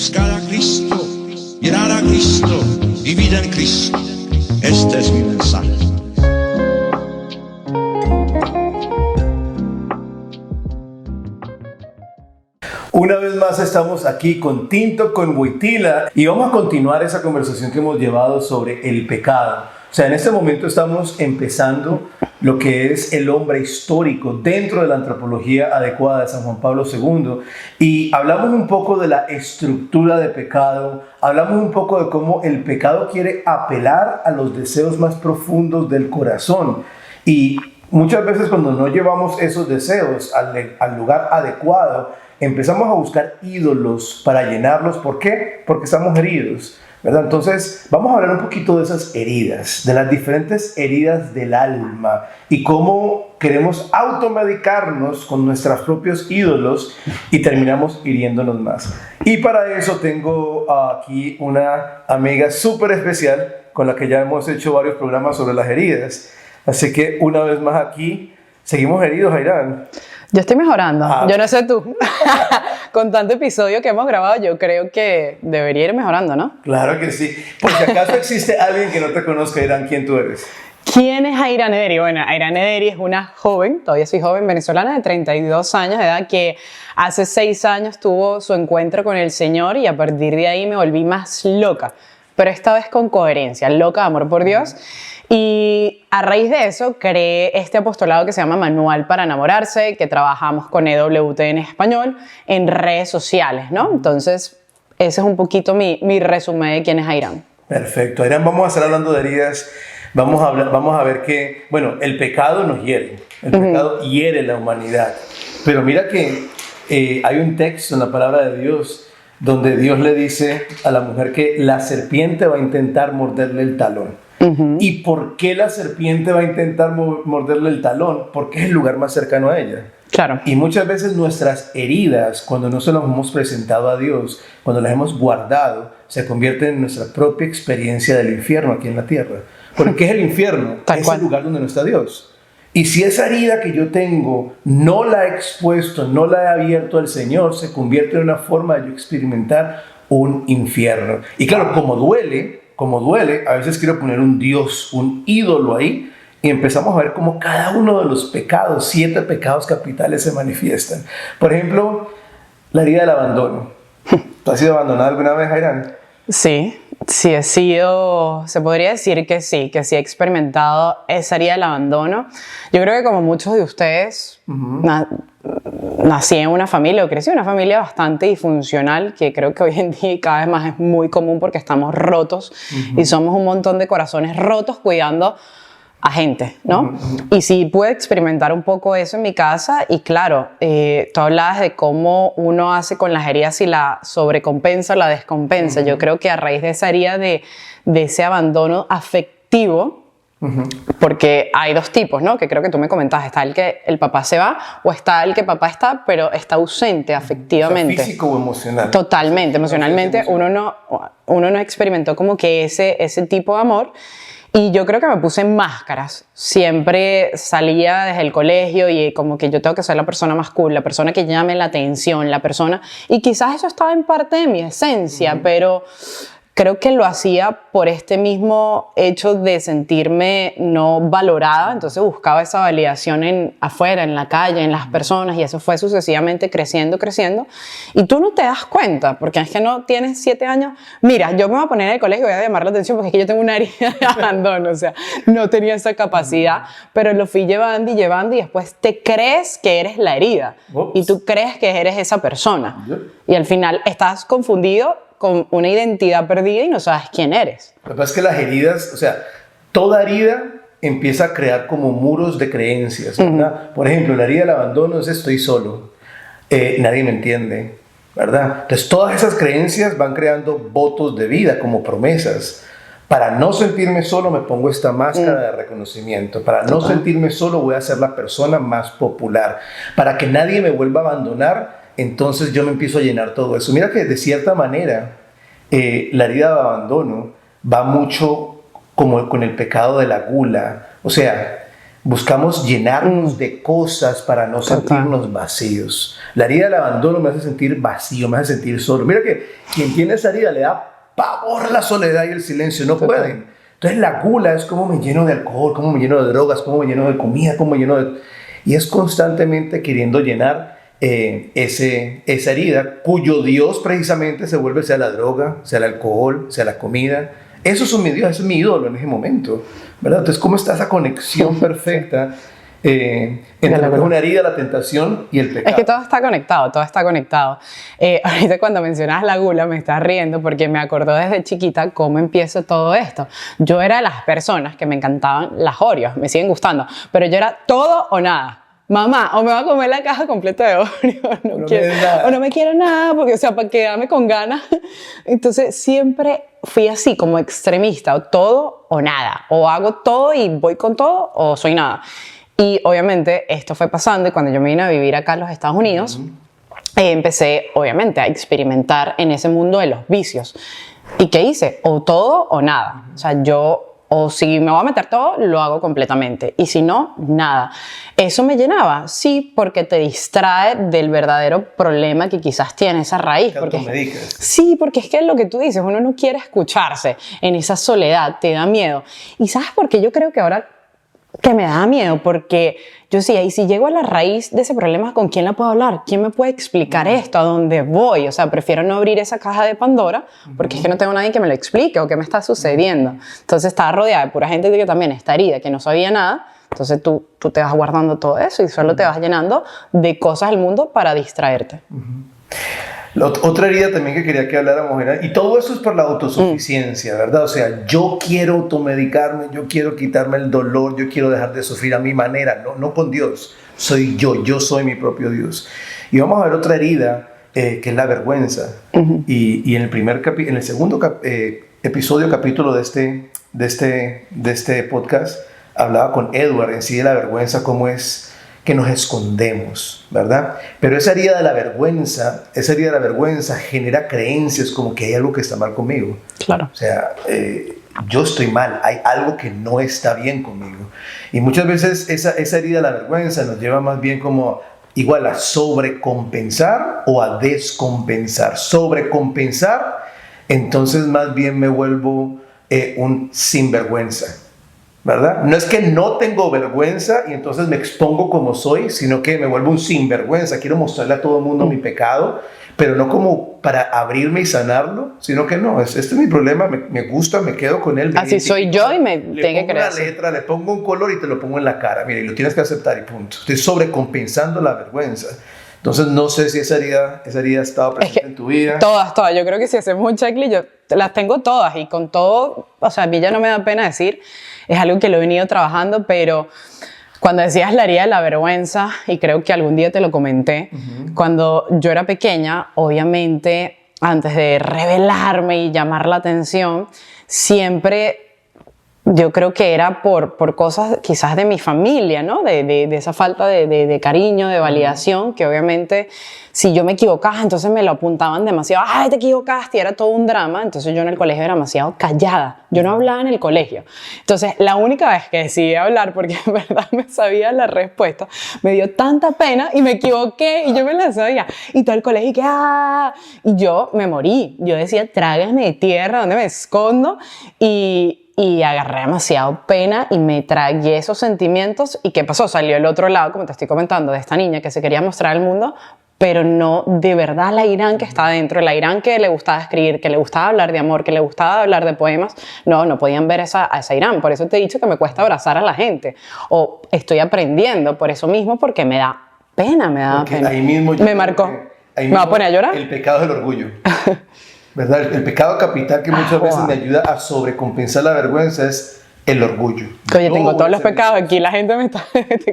buscar a Cristo, mirar a Cristo, vivir en Cristo. Este es mi mensaje. Una vez más estamos aquí con Tinto con Wojtyla y vamos a continuar esa conversación que hemos llevado sobre el pecado. O sea, en este momento estamos empezando lo que es el hombre histórico dentro de la antropología adecuada de San Juan Pablo II, y hablamos un poco de la estructura de pecado, hablamos un poco de cómo el pecado quiere apelar a los deseos más profundos del corazón, y muchas veces cuando no llevamos esos deseos al lugar adecuado, empezamos a buscar ídolos para llenarlos. ¿Por qué? Porque estamos heridos, ¿verdad? Entonces, vamos a hablar un poquito de esas heridas, de las diferentes heridas del alma y cómo queremos automedicarnos con nuestros propios ídolos y terminamos hiriéndonos más. Y para eso tengo aquí una amiga súper especial con la que ya hemos hecho varios programas sobre las heridas. Así que una vez más aquí, seguimos heridos, Jairán. Yo estoy mejorando, yo no sé tú. Con tanto episodio que hemos grabado, yo creo que debería ir mejorando, ¿no? Claro que sí. Por si acaso existe alguien que no te conozca, Irán, ¿quién tú eres? ¿Quién es Aira Nederi? Bueno, Aira Nederi es una joven, todavía soy joven, venezolana de 32 años de edad, que hace 6 años tuvo su encuentro con el Señor y a partir de ahí me volví más loca, pero esta vez con coherencia, loca de amor por Dios. Y a raíz de eso creé este apostolado que se llama Manual para Enamorarse, que trabajamos con EWT en español en redes sociales, ¿no? Entonces, ese es un poquito mi resumen de quién es Airán. Perfecto. Airán, vamos a estar hablando de heridas. Vamos a ver que, bueno, el pecado nos hiere. El pecado hiere la humanidad. Pero mira que hay un texto en la palabra de Dios donde Dios le dice a la mujer que la serpiente va a intentar morderle el talón. ¿Y por qué la serpiente va a intentar morderle el talón? Porque es el lugar más cercano a ella. Claro. Y muchas veces nuestras heridas, cuando no se las hemos presentado a Dios, cuando las hemos guardado, se convierten en nuestra propia experiencia del infierno aquí en la tierra. Porque ¿qué es el infierno? Es el lugar donde no está Dios. Y si esa herida que yo tengo no la he expuesto, no la he abierto al Señor, se convierte en una forma de yo experimentar un infierno. Y claro, como duele, a veces quiero poner un Dios, un ídolo ahí, y empezamos a ver cómo cada uno de los pecados, 7 pecados capitales se manifiestan. Por ejemplo, la herida del abandono. ¿Tú has sido abandonada alguna vez, Jairán? Sí he sido, se podría decir que sí he experimentado esa herida del abandono. Yo creo que como muchos de ustedes, nací en una familia, o crecí en una familia bastante disfuncional, que creo que hoy en día cada vez más es muy común porque estamos rotos y somos un montón de corazones rotos cuidando a gente, ¿no? Y sí pude experimentar un poco eso en mi casa y claro, tú hablabas de cómo uno hace con las heridas y la sobrecompensa o la descompensa. Yo creo que a raíz de esa herida de ese abandono afectivo, porque hay 2 tipos, ¿no? Que creo que tú me comentaste. Está el que el papá se va o está el que papá está, pero está ausente afectivamente. O sea, físico o emocional. Totalmente, emocionalmente. Uno no experimentó como que ese tipo de amor. Y yo creo que me puse máscaras. Siempre salía desde el colegio y como que yo tengo que ser la persona más cool, la persona que llame la atención, la persona... Y quizás eso estaba en parte de mi esencia, pero creo que lo hacía por este mismo hecho de sentirme no valorada. Entonces buscaba esa validación afuera, en la calle, en las personas, y eso fue sucesivamente creciendo. Y tú no te das cuenta, porque es que no tienes 7 años. Mira, yo me voy a poner en el colegio y voy a llamar la atención porque es que yo tengo una herida de abandono, o sea, no tenía esa capacidad, pero lo fui llevando y después te crees que eres la herida. Y tú crees que eres esa persona. Y al final estás confundido con una identidad perdida y no sabes quién eres. Lo que pasa es que las heridas, o sea, toda herida empieza a crear como muros de creencias, ¿verdad? Por ejemplo, la herida del abandono es estoy solo, nadie me entiende, ¿verdad? Entonces todas esas creencias van creando votos de vida como promesas. Para no sentirme solo me pongo esta máscara de reconocimiento. Para no sentirme solo voy a ser la persona más popular. Para que nadie me vuelva a abandonar, entonces yo me empiezo a llenar todo eso. Mira que de cierta manera la herida de abandono va mucho como con el pecado de la gula. O sea, buscamos llenarnos de cosas para no sentirnos vacíos. La herida del abandono me hace sentir vacío, me hace sentir solo. Mira que quien tiene esa herida le da pavor la soledad y el silencio, no pueden. Entonces la gula es como me lleno de alcohol, como me lleno de drogas, como me lleno de comida, como me lleno de... Y es constantemente queriendo llenar esa herida, cuyo Dios precisamente se vuelve sea la droga, sea el alcohol, sea la comida. Esos son mis dioses, ese es mi ídolo en ese momento, ¿verdad? Entonces, ¿cómo está esa conexión perfecta entre una herida, la tentación y el pecado? Es que todo está conectado, todo está conectado. Ahorita cuando mencionas la gula me estás riendo porque me acordó desde chiquita cómo empieza todo esto. Yo era de las personas que me encantaban las Oreos, me siguen gustando, pero yo era todo o nada. Mamá, o me va a comer la caja completa de Oreo, o no me quiero nada, porque, o sea, para quedarme con ganas. Entonces, siempre fui así, como extremista, o todo o nada. O hago todo y voy con todo, o soy nada. Y obviamente esto fue pasando, y cuando yo me vine a vivir acá en los Estados Unidos, empecé, obviamente, a experimentar en ese mundo de los vicios. ¿Y qué hice? O todo o nada. O sea, o si me voy a meter todo, lo hago completamente. Y si no, nada. ¿Eso me llenaba? Sí, porque te distrae del verdadero problema que quizás tiene esa raíz. Sí, porque es que lo que tú dices, uno no quiere escucharse en esa soledad, te da miedo. ¿Y sabes por qué yo creo que ahora que me da miedo? Porque yo decía, y si llego a la raíz de ese problema, ¿con quién la puedo hablar? ¿Quién me puede explicar esto? ¿A dónde voy? O sea, prefiero no abrir esa caja de Pandora porque es que no tengo nadie que me lo explique o qué me está sucediendo. Entonces estaba rodeada de pura gente que también está herida, que no sabía nada. Entonces tú te vas guardando todo eso y solo te vas llenando de cosas del mundo para distraerte. Otra herida también que quería que habláramos era, y todo eso es por la autosuficiencia, ¿verdad? O sea, yo quiero automedicarme, yo quiero quitarme el dolor, yo quiero dejar de sufrir a mi manera, no con Dios, soy yo soy mi propio Dios. Y vamos a ver otra herida que es la vergüenza. Y en el segundo episodio, capítulo de este podcast, hablaba con Edward en sí de la vergüenza, cómo es que nos escondemos, ¿verdad? Pero esa herida de la vergüenza genera creencias como que hay algo que está mal conmigo. Claro. O sea, yo estoy mal, hay algo que no está bien conmigo. Y muchas veces esa herida de la vergüenza nos lleva más bien como igual a sobrecompensar o a descompensar. Sobrecompensar, entonces más bien me vuelvo un sinvergüenza, ¿verdad? No es que no tengo vergüenza y entonces me expongo como soy, sino que me vuelvo un sinvergüenza. Quiero mostrarle a todo el mundo mi pecado, pero no como para abrirme y sanarlo, sino que no, este es mi problema, me gusta, me quedo con él. Así soy yo y me tengo que creer. Le pongo una letra, le pongo un color y te lo pongo en la cara. Mira, y lo tienes que aceptar y punto. Estoy sobrecompensando la vergüenza. Entonces no sé si esa herida ha estado presente en tu vida. Todas. Yo creo que si hacemos un checklist, yo las tengo todas y con todo, o sea, a mí ya no me da pena decir, es algo que lo he venido trabajando, pero cuando decías la herida de la vergüenza, y creo que algún día te lo comenté, cuando yo era pequeña, obviamente, antes de revelarme y llamar la atención, siempre... Yo creo que era por cosas quizás de mi familia, ¿no? De esa falta de cariño, de validación, que obviamente si yo me equivocaba, entonces me lo apuntaban demasiado. ¡Ay, te equivocaste! Y era todo un drama. Entonces yo en el colegio era demasiado callada. Yo no hablaba en el colegio. Entonces la única vez que decidí hablar, porque en verdad me sabía la respuesta, me dio tanta pena y me equivoqué y yo me la sabía. Y todo el colegio y que ¡ah! Y yo me morí. Yo decía, trágame de tierra, ¿dónde me escondo? Y agarré demasiado pena y me tragué esos sentimientos. ¿Y qué pasó? Salió el otro lado, como te estoy comentando, de esta niña que se quería mostrar al mundo, pero no de verdad la Irán que está dentro, la Irán que le gustaba escribir, que le gustaba hablar de amor, que le gustaba hablar de poemas. No podían ver a esa Irán. Por eso te he dicho que me cuesta abrazar a la gente. O estoy aprendiendo por eso mismo, porque me da pena, me da pena. Ahí mismo me marcó. ¿Me va a poner a llorar? El pecado del orgullo. ¿Verdad? El pecado capital que muchas veces me ayuda a sobrecompensar la vergüenza es el orgullo. Oye, tengo todos los pecados aquí, la gente me está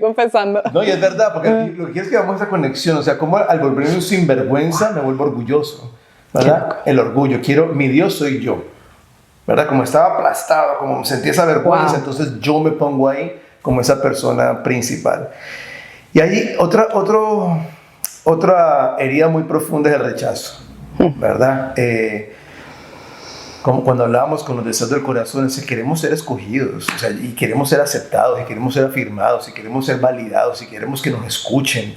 confesando. No, y es verdad, porque lo que quiero es que hagamos esa conexión, o sea, como al volverme un sinvergüenza me vuelvo orgulloso, ¿verdad? El orgullo, mi Dios soy yo, ¿verdad? Como estaba aplastado, como sentí esa vergüenza, entonces yo me pongo ahí como esa persona principal. Y hay otra herida muy profunda es el rechazo, ¿verdad? como cuando hablábamos con los deseos del corazón, es que queremos ser escogidos, o sea, y queremos ser aceptados, y queremos ser afirmados, y queremos ser validados, y queremos que nos escuchen.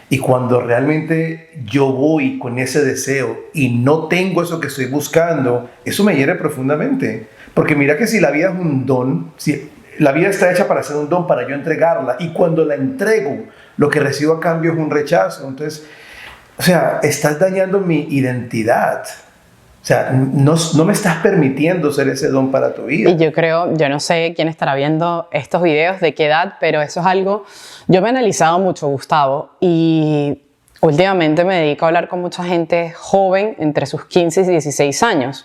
Y cuando realmente yo voy con ese deseo y no tengo eso que estoy buscando, eso me hiere profundamente. Porque mira que si la vida es un don, si la vida está hecha para ser un don, para yo entregarla, y cuando la entrego, lo que recibo a cambio es un rechazo. Entonces, o sea, estás dañando mi identidad. O sea, no me estás permitiendo ser ese don para tu vida. Y yo no sé quién estará viendo estos videos, de qué edad, pero eso es algo... Yo me he analizado mucho, Gustavo, y últimamente me dedico a hablar con mucha gente joven, entre sus 15 y 16 años.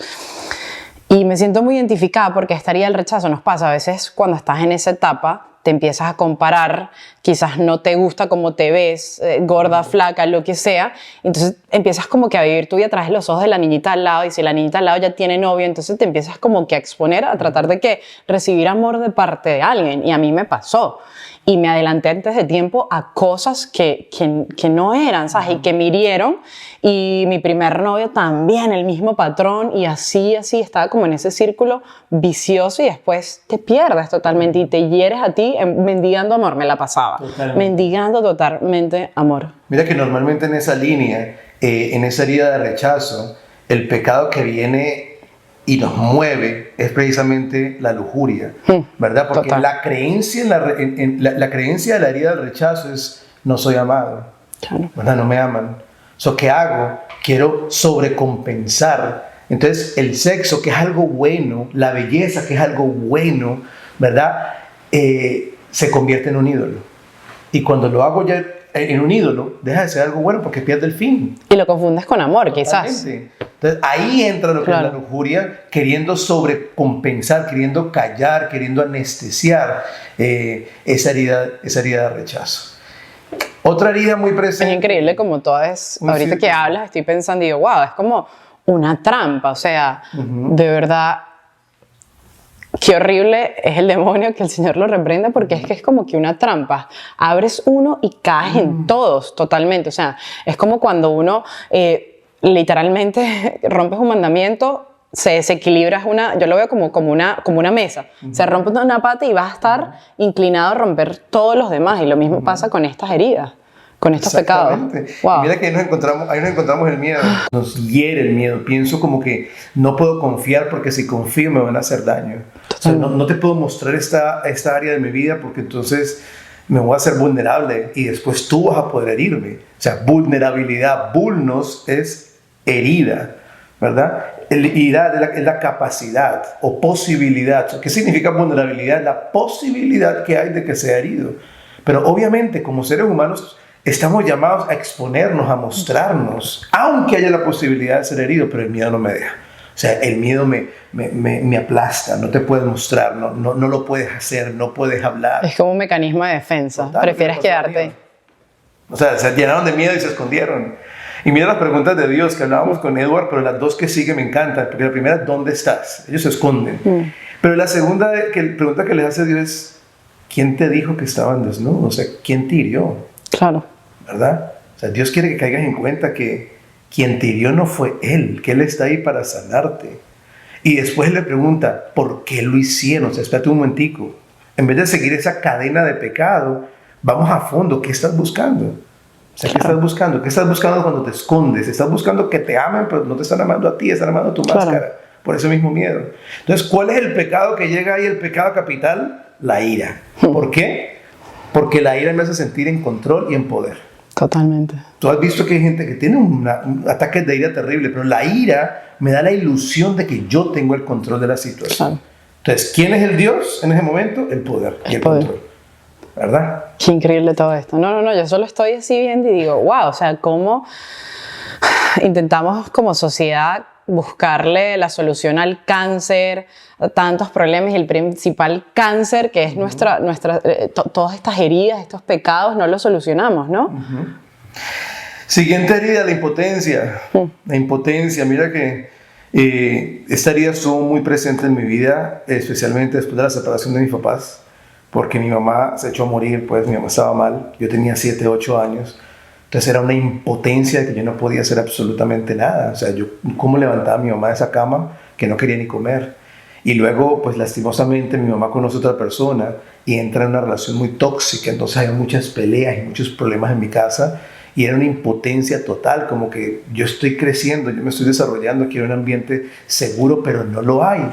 Y me siento muy identificada porque estaría el rechazo. Nos pasa a veces cuando estás en esa etapa, te empiezas a comparar, quizás no te gusta cómo te ves, gorda, flaca, lo que sea, entonces empiezas como que a vivir tu vida a través de los ojos de la niñita al lado, y si la niñita al lado ya tiene novio, entonces te empiezas como que a exponer, a tratar de que recibir amor de parte de alguien, y a mí me pasó. Y me adelanté antes de tiempo a cosas que no eran, ¿sabes? Y que me hirieron. Y mi primer novio también, el mismo patrón. Y así, estaba como en ese círculo vicioso. Y después te pierdes totalmente y te hieres a ti mendigando amor. Me la pasaba. Totalmente. Mendigando totalmente amor. Mira que normalmente en esa línea, en esa herida de rechazo, el pecado que viene y nos mueve es precisamente la lujuria, ¿verdad? Porque total. La creencia la creencia de la herida del rechazo es: no soy amado, claro. ¿Verdad? No me aman. ¿Qué hago? Quiero sobrecompensar. Entonces el sexo, que es algo bueno, la belleza, que es algo bueno, ¿verdad? Se convierte en un ídolo. Y cuando lo hago ya en un ídolo, deja de ser algo bueno porque pierde el fin. Y lo confundes con amor, totalmente. Quizás. Entonces ahí entra lo que claro. Es la lujuria, queriendo sobrecompensar, queriendo callar, queriendo anestesiar esa herida de rechazo. Otra herida muy presente. Es increíble como todas, ahorita círculo. Que hablas, estoy pensando y digo, wow, es como una trampa, o sea, de verdad, qué horrible es el demonio, que el Señor lo reprenda, porque es que es como que una trampa. Abres uno y caes en todos totalmente. O sea, es como cuando uno literalmente rompes un mandamiento, se desequilibra yo lo veo como una mesa. Se rompe una pata y vas a estar inclinado a romper todos los demás. Y lo mismo pasa con estas heridas, con estos pecados. Wow. Mira que ahí nos encontramos el miedo. Nos hiere el miedo. Pienso como que no puedo confiar porque si confío me van a hacer daño. O sea, no te puedo mostrar esta área de mi vida porque entonces me voy a hacer vulnerable y después tú vas a poder herirme. O sea, vulnerabilidad, vulnos es herida, ¿verdad? Herida es la capacidad o posibilidad. ¿Qué significa vulnerabilidad? La posibilidad que hay de que sea herido. Pero obviamente como seres humanos estamos llamados a exponernos, a mostrarnos, aunque haya la posibilidad de ser herido, pero el miedo no me deja. O sea, el miedo me aplasta, no te puedes mostrar, no lo puedes hacer, no puedes hablar. Es como un mecanismo de defensa. Total, prefieres quedarte. O sea, se llenaron de miedo y se escondieron. Y mira las preguntas de Dios que hablábamos con Edward, pero las dos que siguen me encantan. Porque la primera, ¿dónde estás? Ellos se esconden. Pero la segunda pregunta que les hace Dios es, ¿quién te dijo que estaban desnudos? O sea, ¿quién te hirió? Claro. ¿Verdad? O sea, Dios quiere que caigas en cuenta que quien te hirió no fue Él, que Él está ahí para sanarte. Y después le pregunta, ¿por qué lo hicieron? O sea, espérate un momentico. En vez de seguir esa cadena de pecado, vamos a fondo. ¿Qué estás buscando? O sea, ¿qué estás buscando? ¿Qué estás buscando cuando te escondes? Estás buscando que te amen, pero no te están amando a ti, están amando a tu máscara. Por ese mismo miedo. Entonces, ¿cuál es el pecado que llega ahí? El pecado capital, la ira. ¿Por qué? Porque la ira me hace sentir en control y en poder. Totalmente. Tú has visto que hay gente que tiene un ataque de ira terrible, pero la ira me da la ilusión de que yo tengo el control de la situación. Claro. Entonces, ¿quién es el Dios en ese momento? El poder y el control. ¿Verdad? Qué increíble todo esto. No, yo solo estoy así viendo y digo, wow, o sea, cómo intentamos como sociedad buscarle la solución al cáncer, a tantos problemas, y el principal cáncer que es todas estas heridas, estos pecados, no los solucionamos, ¿no? Siguiente herida, la impotencia. La impotencia, mira que esta herida estuvo muy presente en mi vida, especialmente después de la separación de mis papás, porque mi mamá se echó a morir, pues mi mamá estaba mal, yo tenía 7, 8 años. Entonces era una impotencia de que yo no podía hacer absolutamente nada. O sea, yo cómo levantaba a mi mamá de esa cama, que no quería ni comer. Y luego, pues lastimosamente, mi mamá conoce a otra persona y entra en una relación muy tóxica, entonces hay muchas peleas y muchos problemas en mi casa y era una impotencia total, como que yo estoy creciendo, yo me estoy desarrollando, quiero un ambiente seguro, pero no lo hay.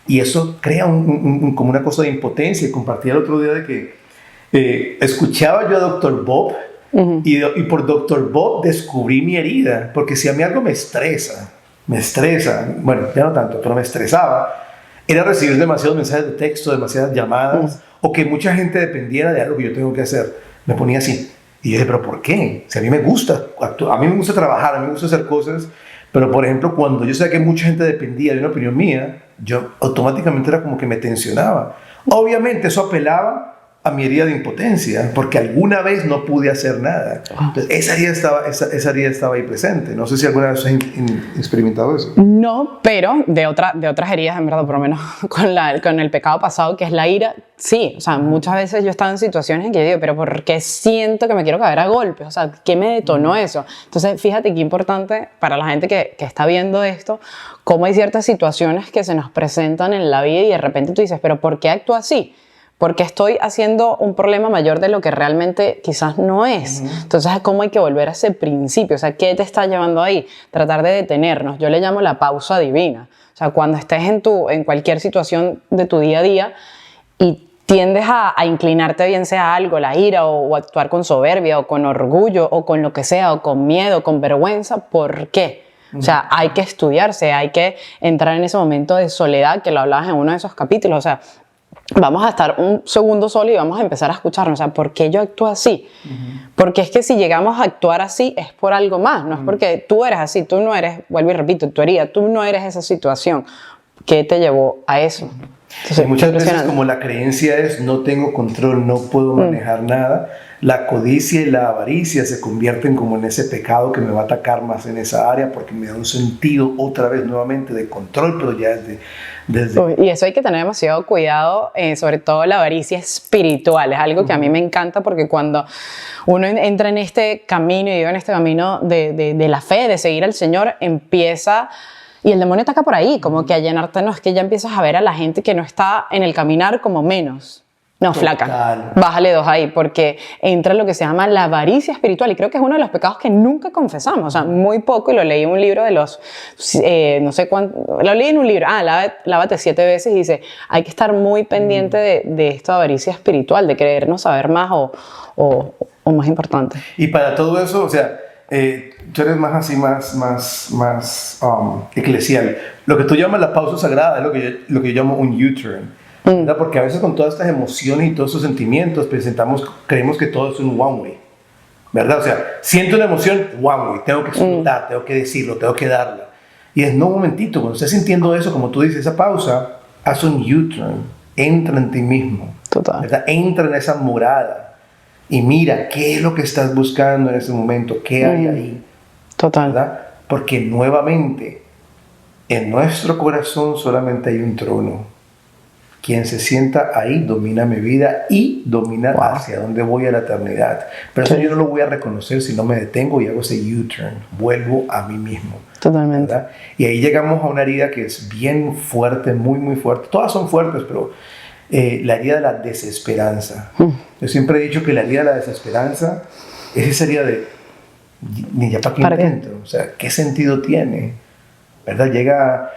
Y eso crea como una cosa de impotencia. Y compartí el otro día de que escuchaba yo a Dr. Bob y por Dr. Bob descubrí mi herida, porque si a mí algo me estresa, bueno, ya no tanto, pero me estresaba, era recibir demasiados mensajes de texto, demasiadas llamadas, o que mucha gente dependiera de algo que yo tengo que hacer. Me ponía así. Y yo dije, ¿pero por qué? Si a mí me gusta actuar, a mí me gusta trabajar, a mí me gusta hacer cosas, pero por ejemplo, cuando yo sabía que mucha gente dependía de una opinión mía, yo automáticamente era como que me tensionaba. Obviamente eso apelaba a mi herida de impotencia, porque alguna vez no pude hacer nada. Entonces, esa herida estaba ahí presente. No sé si alguna vez has experimentado eso. No, pero de otras heridas, en verdad, por lo menos con el pecado pasado, que es la ira, sí. O sea, muchas veces yo he estado en situaciones en que yo digo, pero ¿por qué siento que me quiero caer a golpes? O sea, ¿qué me detonó eso? Entonces, fíjate qué importante para la gente que está viendo esto, cómo hay ciertas situaciones que se nos presentan en la vida y de repente tú dices, pero ¿por qué actúo así? Porque estoy haciendo un problema mayor de lo que realmente quizás no es. Entonces, ¿cómo hay que volver a ese principio? O sea, ¿qué te está llevando ahí? Tratar de detenernos. Yo le llamo la pausa divina. O sea, cuando estés en cualquier situación de tu día a día y tiendes a inclinarte bien sea a algo, la ira o actuar con soberbia o con orgullo o con lo que sea o con miedo, con vergüenza, ¿por qué? O sea, hay que estudiarse, hay que entrar en ese momento de soledad que lo hablabas en uno de esos capítulos. O sea, vamos a estar un segundo solo y vamos a empezar a escucharnos. O sea, ¿por qué yo actúo así? Porque es que si llegamos a actuar así es por algo más. No es porque tú eres así, tú no eres, vuelvo y repito, tu herida, tú no eres esa situación. ¿Qué te llevó a eso? Entonces, muchas veces como la creencia es no tengo control, no puedo manejar nada, la codicia y la avaricia se convierten como en ese pecado que me va a atacar más en esa área porque me da un sentido otra vez nuevamente de control, pero ya desde... Y eso hay que tener demasiado cuidado, sobre todo la avaricia espiritual. Es algo que a mí me encanta porque cuando uno entra en este camino y vive en este camino de la fe, de seguir al Señor, empieza... Y el demonio ataca por ahí, como que a llenarte, no, es que ya empiezas a ver a la gente que no está en el caminar como menos. No, flaca, bájale 2 ahí, porque entra lo que se llama la avaricia espiritual, y creo que es uno de los pecados que nunca confesamos, o sea, muy poco, y lo leí en un libro de los, no sé cuánto, lo leí en un libro, lávate 7 veces, y dice, hay que estar muy pendiente de esta avaricia espiritual, de querernos saber más o más importante. Y para todo eso, o sea, tú eres más así, más eclesial. Lo que tú llamas la pausa sagrada es lo que yo llamo un U-turn. ¿Verdad? Porque a veces con todas estas emociones y todos esos sentimientos creemos que todo es un one way, ¿verdad? O sea, siento una emoción, one way, tengo que explotar, tengo que decirlo, tengo que darla. Y es, no, un momentito, cuando estés sintiendo eso, como tú dices, esa pausa, haz un U-turn, entra en ti mismo. Total. ¿Verdad? Entra en esa morada y mira qué es lo que estás buscando en ese momento, qué hay ahí. Total. ¿Verdad? Porque nuevamente, en nuestro corazón solamente hay un trono. Quien se sienta ahí domina mi vida y domina hacia dónde voy a la eternidad. Pero eso yo no lo voy a reconocer si no me detengo y hago ese U-turn. Vuelvo a mí mismo. Totalmente. ¿Verdad? Y ahí llegamos a una herida que es bien fuerte, muy, muy fuerte. Todas son fuertes, pero la herida de la desesperanza. Yo siempre he dicho que la herida de la desesperanza es esa herida de ni ya para qué intento. O sea, ¿qué sentido tiene? ¿Verdad? Llega,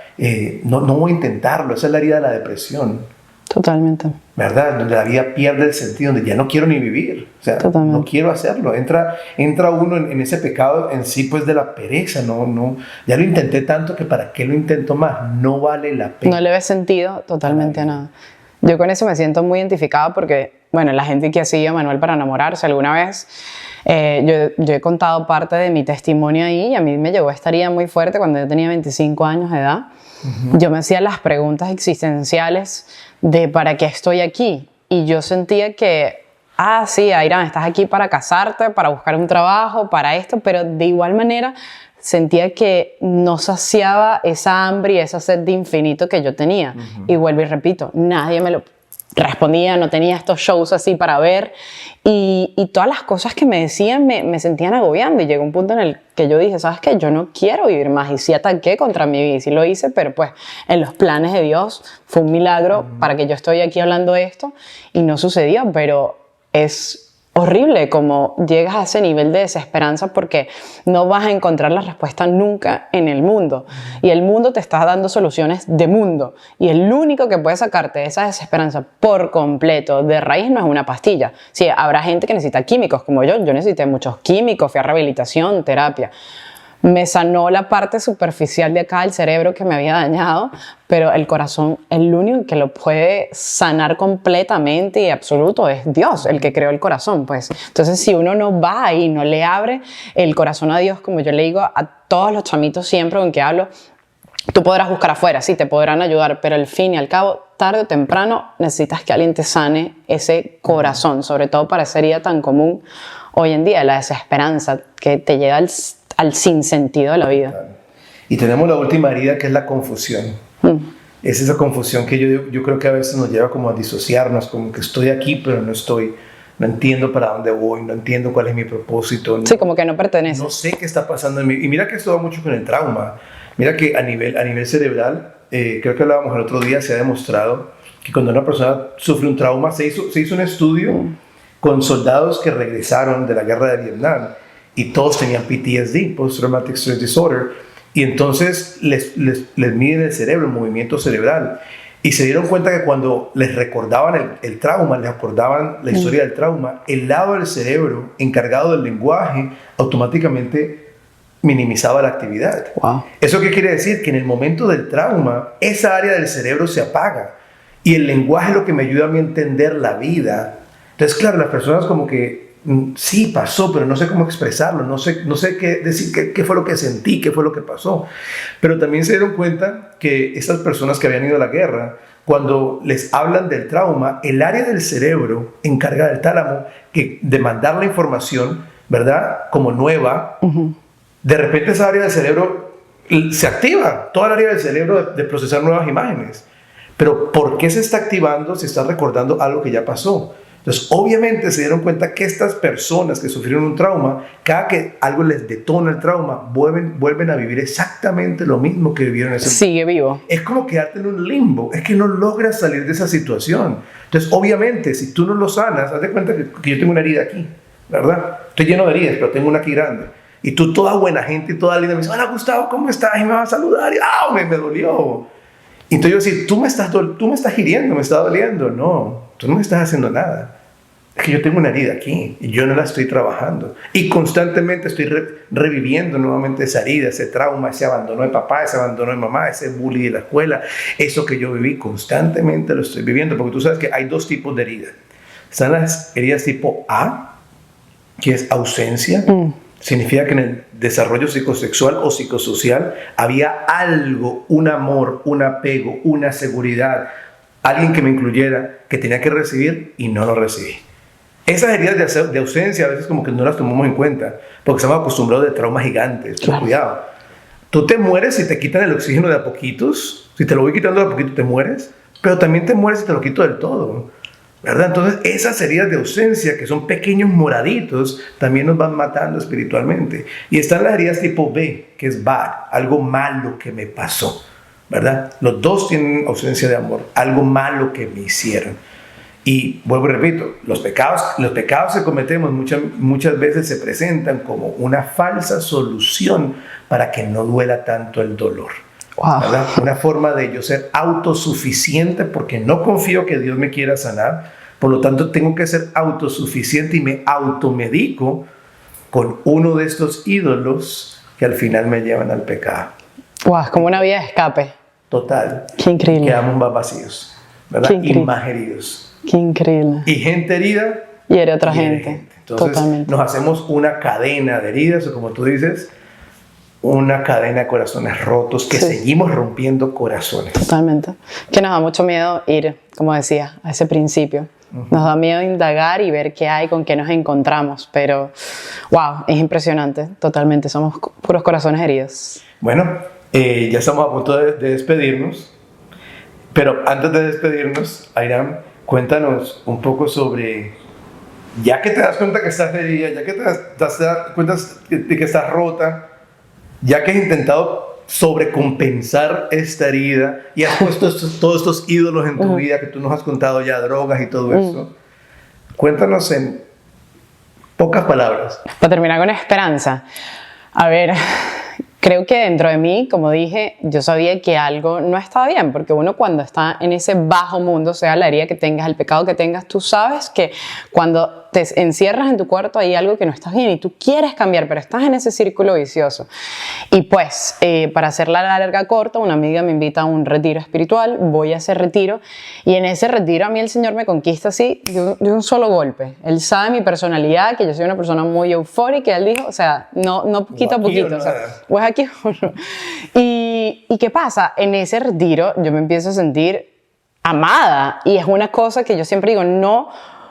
no voy a intentarlo. Esa es la herida de la depresión. Totalmente. ¿Verdad? Donde la vida pierde el sentido, donde ya no quiero ni vivir. O sea, no quiero hacerlo. Entra uno en ese pecado en sí, pues de la pereza. Ya lo intenté tanto que para qué lo intento más. No vale la pena. No le ves sentido totalmente a nada. Yo con eso me siento muy identificada porque, bueno, la gente que ha seguido a Manuel para enamorarse alguna vez, yo he contado parte de mi testimonio ahí y a mí me llegó esta herida muy fuerte cuando yo tenía 25 años de edad. Yo me hacía las preguntas existenciales de ¿para qué estoy aquí? Y yo sentía que, sí, Ayrán, estás aquí para casarte, para buscar un trabajo, para esto, pero de igual manera sentía que no saciaba esa hambre y esa sed de infinito que yo tenía. Y vuelvo y repito, nadie me lo respondía, no tenía estos shows así para ver, y todas las cosas que me decían me sentían agobiando, y llegó un punto en el que yo dije, ¿sabes qué? Yo no quiero vivir más, y sí ataqué contra mi vida, y sí lo hice, pero pues en los planes de Dios fue un milagro para que yo estoy aquí hablando de esto, y no sucedió, pero es horrible como llegas a ese nivel de desesperanza porque no vas a encontrar la respuesta nunca en el mundo, y el mundo te está dando soluciones de mundo, y el único que puede sacarte de esa desesperanza por completo de raíz no es una pastilla. Sí, habrá gente que necesita químicos como yo necesité muchos químicos, fui a rehabilitación, terapia. Me sanó la parte superficial de acá del cerebro que me había dañado, pero el corazón, el único que lo puede sanar completamente y absoluto es Dios, el que creó el corazón, pues. Entonces, si uno no va ahí, no le abre el corazón a Dios, como yo le digo a todos los chamitos siempre con que hablo, tú podrás buscar afuera, sí, te podrán ayudar, pero al fin y al cabo, tarde o temprano, necesitas que alguien te sane ese corazón, sobre todo para esa herida tan común hoy en día, la desesperanza que te llega al sinsentido de la vida. Y tenemos la última herida, que es la confusión. Es esa confusión que yo creo que a veces nos lleva como a disociarnos, como que estoy aquí pero no estoy, no entiendo para dónde voy, no entiendo cuál es mi propósito. Sí, como que no pertenece. No sé qué está pasando en mí. Y mira que esto va mucho con el trauma. Mira que a nivel cerebral, creo que hablábamos el otro día, se ha demostrado que cuando una persona sufre un trauma, se hizo un estudio con soldados que regresaron de la guerra de Vietnam, y todos tenían PTSD, Post Traumatic Stress Disorder, y entonces les miden el cerebro, el movimiento cerebral, y se dieron cuenta que cuando les recordaban el trauma, les acordaban la historia del trauma, el lado del cerebro encargado del lenguaje automáticamente minimizaba la actividad. Wow. ¿Eso qué quiere decir? Que en el momento del trauma, esa área del cerebro se apaga, y el lenguaje es lo que me ayuda a mí a entender la vida. Entonces, claro, las personas como que sí, pasó, pero no sé cómo expresarlo, no sé qué decir, qué fue lo que sentí, qué fue lo que pasó. Pero también se dieron cuenta que esas personas que habían ido a la guerra, cuando les hablan del trauma, el área del cerebro encargada del tálamo de mandar la información, ¿verdad? Como nueva, de repente esa área del cerebro se activa, toda el área del cerebro de procesar nuevas imágenes. Pero ¿por qué se está activando si está recordando algo que ya pasó? Entonces, obviamente se dieron cuenta que estas personas que sufrieron un trauma, cada que algo les detona el trauma, vuelven a vivir exactamente lo mismo que vivieron ese momento. Sigue vivo. Es como quedarte en un limbo, es que no logras salir de esa situación. Entonces, obviamente, si tú no lo sanas, haz de cuenta que yo tengo una herida aquí, ¿verdad? Estoy lleno de heridas, pero tengo una aquí grande. Y tú, toda buena gente y toda linda, me dice, hola Gustavo, ¿cómo estás? Y me vas a saludar. Y me dolió. Y entonces yo decía, tú me estás hiriendo, me está doliendo. No, tú no me estás haciendo nada. Es que yo tengo una herida aquí y yo no la estoy trabajando. Y constantemente estoy reviviendo nuevamente esa herida, ese trauma, ese abandono de papá, ese abandono de mamá, ese bullying de la escuela. Eso que yo viví, constantemente lo estoy viviendo. Porque tú sabes que hay dos tipos de heridas. Están las heridas tipo A, que es ausencia. Significa que en el desarrollo psicosexual o psicosocial había algo, un amor, un apego, una seguridad, alguien que me incluyera, que tenía que recibir y no lo recibí. Esas heridas de ausencia a veces como que no las tomamos en cuenta porque estamos acostumbrados de traumas gigantes. Pero cuidado, tú te mueres si te quitan el oxígeno de a poquitos, si te lo voy quitando de a poquito te mueres, pero también te mueres si te lo quito del todo, ¿verdad? Entonces esas heridas de ausencia, que son pequeños moraditos, también nos van matando espiritualmente. Y están las heridas tipo B, que es bad, algo malo que me pasó, ¿verdad? Los dos tienen ausencia de amor, algo malo que me hicieron. Y vuelvo y repito, los pecados que cometemos muchas veces se presentan como una falsa solución para que no duela tanto el dolor. Wow. ¿Verdad? Una forma de yo ser autosuficiente porque no confío que Dios me quiera sanar, por lo tanto tengo que ser autosuficiente y me automedico con uno de estos ídolos que al final me llevan al pecado. Wow, es como una vía de escape. Total. Qué increíble. Quedamos más vacíos, ¿verdad? Y más heridos. Qué increíble. Y gente herida. Y era otra gente. Entonces totalmente. Nos hacemos una cadena de heridas, o como tú dices, una cadena de corazones rotos que seguimos rompiendo corazones. Totalmente. Que nos da mucho miedo ir, como decía, a ese principio. Nos da miedo indagar y ver qué hay, con qué nos encontramos. Pero, wow, es impresionante. Totalmente. Somos puros corazones heridos. Bueno, ya estamos a punto de despedirnos. Pero antes de despedirnos, Airam, Cuéntanos un poco sobre, ya que te das cuenta que estás herida, ya que te das cuenta de que estás rota, ya que has intentado sobrecompensar esta herida y has puesto todos estos ídolos en tu vida que tú nos has contado ya, drogas y todo eso, cuéntanos en pocas palabras. Para terminar con esperanza, a ver, creo que dentro de mí, como dije, yo sabía que algo no estaba bien, porque uno cuando está en ese bajo mundo, sea la herida que tengas, el pecado que tengas, tú sabes que cuando te encierras en tu cuarto hay algo que no está bien y tú quieres cambiar, pero estás en ese círculo vicioso. Y pues, para hacer la larga corta, una amiga me invita a un retiro espiritual, voy a ese retiro y en ese retiro a mí el Señor me conquista así de un solo golpe. Él sabe mi personalidad, que yo soy una persona muy eufórica y Él dijo, o sea, no poquito a poquito, o sea, pues aquí o no. ¿Y qué pasa? En ese retiro yo me empiezo a sentir amada y es una cosa que yo siempre digo, no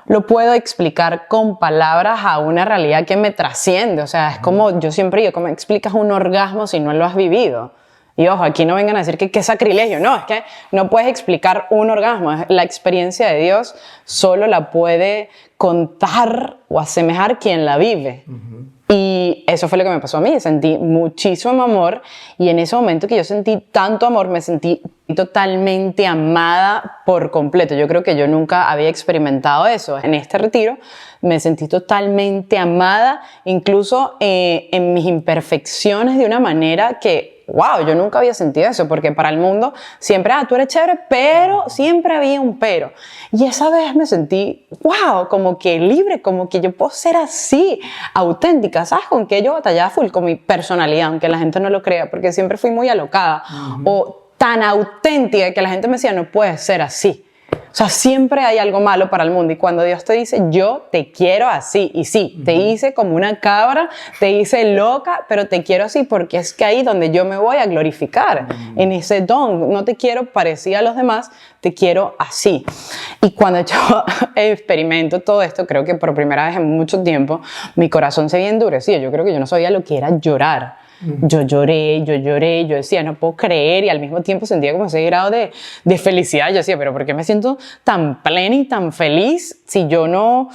lo puedo explicar con palabras a una realidad que me trasciende. O sea, es como, yo siempre digo, ¿cómo explicas un orgasmo si no lo has vivido? Y ojo, aquí no vengan a decir que qué sacrilegio. No, es que no puedes explicar un orgasmo. La experiencia de Dios solo la puede contar o asemejar quien la vive. Y eso fue lo que me pasó a mí. Sentí muchísimo amor y en ese momento que yo sentí tanto amor, me sentí totalmente amada por completo. Yo creo que yo nunca había experimentado eso. En este retiro me sentí totalmente amada, incluso en mis imperfecciones, de una manera que wow, yo nunca había sentido eso, porque para el mundo siempre, tú eres chévere, pero siempre había un pero. Y esa vez me sentí, wow, como que libre, como que yo puedo ser así, auténtica. ¿Sabes con qué yo batallaba full? Con mi personalidad, aunque la gente no lo crea, porque siempre fui muy alocada o tan auténtica que la gente me decía, no puedes ser así. O sea, siempre hay algo malo para el mundo y cuando Dios te dice, yo te quiero así, y sí, te hice como una cabra, te hice loca, pero te quiero así porque es que ahí donde yo me voy a glorificar, en ese don. No te quiero parecida a los demás, te quiero así. Y cuando yo experimento todo esto, creo que por primera vez en mucho tiempo, mi corazón se había endurecido. Yo creo que yo no sabía lo que era llorar. Yo lloré, yo decía, no puedo creer, y al mismo tiempo sentía como ese grado de felicidad. Yo decía, pero ¿por qué me siento tan plena y tan feliz si yo no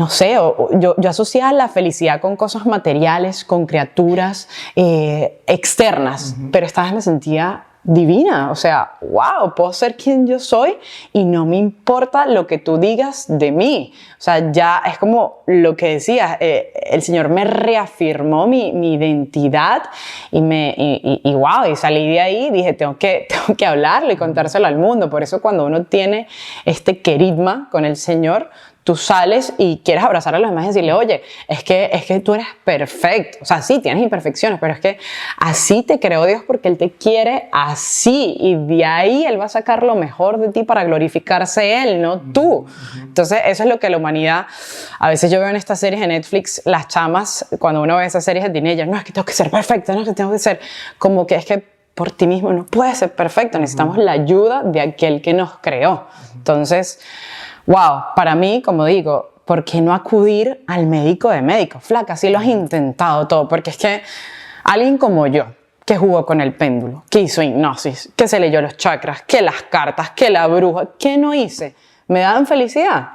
sé, yo asociaba la felicidad con cosas materiales, con criaturas externas, pero esta vez me sentía divina, o sea, wow, puedo ser quien yo soy y no me importa lo que tú digas de mí. O sea, ya es como lo que decías, el Señor me reafirmó mi identidad y wow, y salí de ahí y dije, tengo que hablarlo y contárselo al mundo. Por eso cuando uno tiene este querigma con el Señor, tú sales y quieres abrazar a los demás y decirle, oye, es que tú eres perfecto. O sea, sí, tienes imperfecciones, pero es que así te creó Dios porque Él te quiere así. Y de ahí Él va a sacar lo mejor de ti para glorificarse Él, no tú. Entonces, eso es lo que la humanidad... A veces yo veo en estas series de Netflix, las chamas, cuando uno ve esas series de teenagers, no, es que tengo que ser perfecta, no, es que tengo que ser... Como que es que por ti mismo no puedes ser perfecto. Necesitamos la ayuda de aquel que nos creó. Entonces... wow, para mí, como digo, ¿por qué no acudir al médico de médicos? Flaca, sí lo has intentado todo, porque es que alguien como yo, que jugó con el péndulo, que hizo hipnosis, que se leyó los chakras, que las cartas, que la bruja, ¿qué no hice? ¿Me daban felicidad?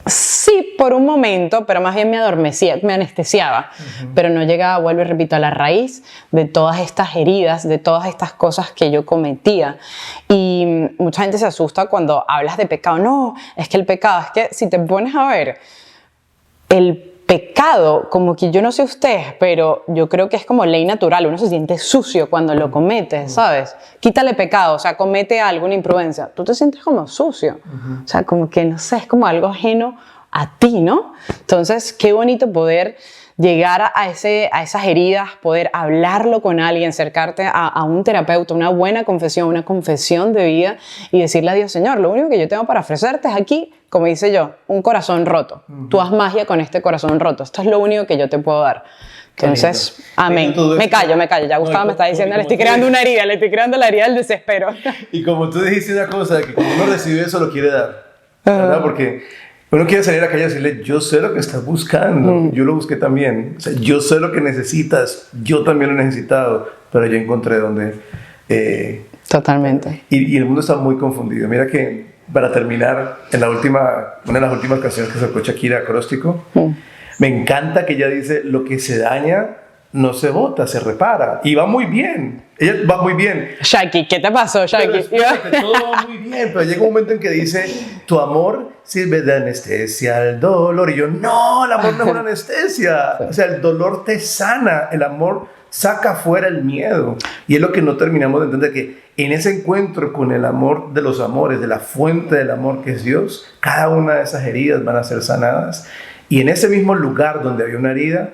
Sí, por un momento, pero más bien me adormecía, me anestesiaba, pero no llegaba, vuelvo y repito, a la raíz de todas estas heridas, de todas estas cosas que yo cometía. Y mucha gente se asusta cuando hablas de pecado. No, es que el pecado, es que si te pones a ver, el pecado, como que yo no sé ustedes, pero yo creo que es como ley natural, uno se siente sucio cuando lo comete, ¿sabes? Quítale pecado, o sea, comete algo, una imprudencia, tú te sientes como sucio, o sea, como que, no sé, es como algo ajeno a ti, ¿no? Entonces, qué bonito poder llegar a esas heridas, poder hablarlo con alguien, acercarte a un terapeuta, una buena confesión, una confesión de vida y decirle a Dios, Señor, lo único que yo tengo para ofrecerte es aquí, como dice yo, un corazón roto. Tú haz magia con este corazón roto. Esto es lo único que yo te puedo dar. Entonces, amén. Me callo. Ya Gustavo me está diciendo, le estoy creando una herida, le estoy creando la herida del desespero. Y como tú dijiste una cosa, que cuando uno recibe eso lo quiere dar, ¿verdad? Porque uno quiere salir a la calle y decirle, yo sé lo que estás buscando, yo lo busqué también. O sea, yo sé lo que necesitas, yo también lo he necesitado, pero yo encontré donde... Totalmente. Y el mundo está muy confundido. Mira que para terminar, en una de las últimas canciones que sacó Shakira, Acróstico, me encanta que ella dice, lo que se daña no se bota, se repara. Y va muy bien. Ella va muy bien. Shaki, ¿qué te pasó, Shaki? Espérate, todo va muy bien, pero llega un momento en que dice, tu amor sirve de anestesia al dolor. Y yo, no, el amor no es una anestesia. O sea, el dolor te sana, el amor saca fuera el miedo. Y es lo que no terminamos de entender, que en ese encuentro con el amor de los amores, de la fuente del amor que es Dios, cada una de esas heridas van a ser sanadas. Y en ese mismo lugar donde había una herida,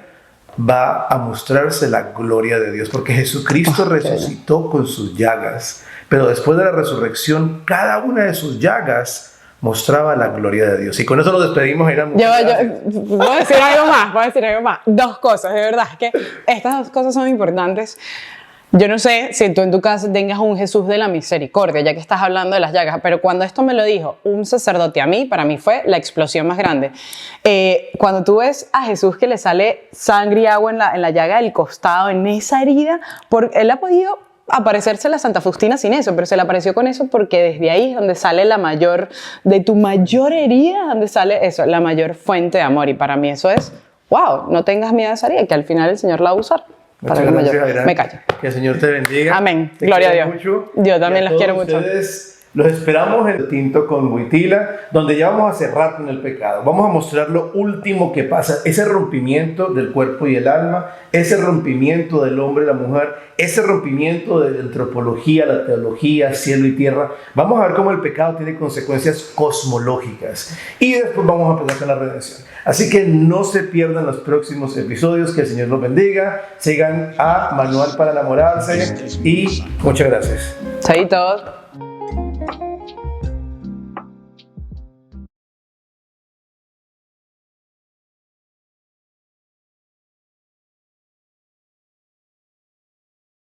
va a mostrarse la gloria de Dios, porque Jesucristo resucitó con sus llagas, pero después de la resurrección, cada una de sus llagas mostraba la gloria de Dios. Y con eso nos despedimos. Voy a decir algo más. Dos cosas, de verdad, es que estas dos cosas son importantes. Yo no sé si tú en tu casa tengas un Jesús de la misericordia, ya que estás hablando de las llagas, pero cuando esto me lo dijo un sacerdote a mí, para mí fue la explosión más grande. Cuando tú ves a Jesús que le sale sangre y agua en la llaga del costado, en esa herida, él ha podido aparecerse a la Santa Faustina sin eso, pero se le apareció con eso porque desde ahí es donde sale de tu mayor herida, donde sale eso, la mayor fuente de amor. Y para mí eso es, wow, no tengas miedo de esa herida, que al final el Señor la va a usar. Muchas gracias, Ayrán. Me callo. Que el Señor te bendiga. Amén. Gloria a Dios. Mucho. Yo también los quiero mucho. Los esperamos en Tinto con Wojtyla, donde ya vamos a cerrar con el pecado. Vamos a mostrar lo último que pasa, ese rompimiento del cuerpo y el alma, ese rompimiento del hombre y la mujer, ese rompimiento de la antropología, la teología, cielo y tierra. Vamos a ver cómo el pecado tiene consecuencias cosmológicas. Y después vamos a empezar con la redención. Así que no se pierdan los próximos episodios. Que el Señor los bendiga. Sigan a Manual para Enamorarse. Y muchas gracias. Chaitos.